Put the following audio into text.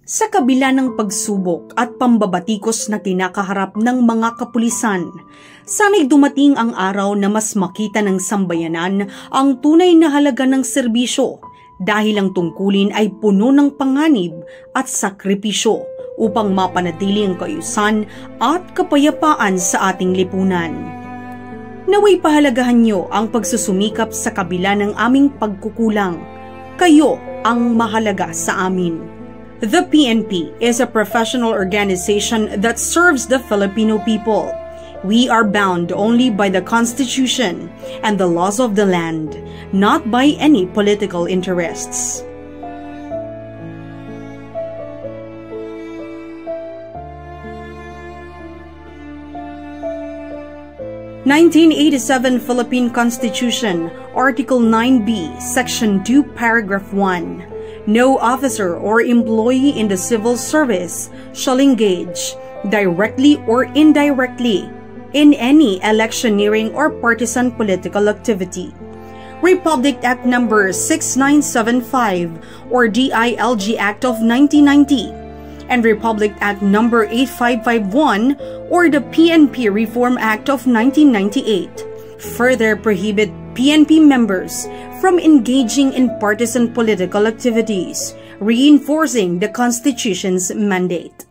Sa kabila ng pagsubok at pambabatikos na kinakaharap ng mga kapulisan, sana'y dumating ang araw na mas makita ng sambayanan ang tunay na halaga ng serbisyo dahil ang tungkulin ay puno ng panganib at sakripisyo upang mapanatili ang kaayusan at kapayapaan sa ating lipunan. Naway pahalagahan niyo ang pagsusumikap sa kabila ng aming pagkukulang. Kayo ang mahalaga sa amin. The PNP is a professional organization that serves the Filipino people. We are bound only by the Constitution and the laws of the land, not by any political interests. (1987) Philippine Constitution, Article 9B, Section 2, Paragraph 1. No officer or employee in the civil service shall engage, directly or indirectly, in any electioneering or partisan political activity. Republic Act No. 6975 or DILG Act of 1990 and Republic Act No. 8551 or the PNP Reform Act of 1998 further prohibit PNP members from engaging in partisan political activities, reinforcing the Constitution's mandate.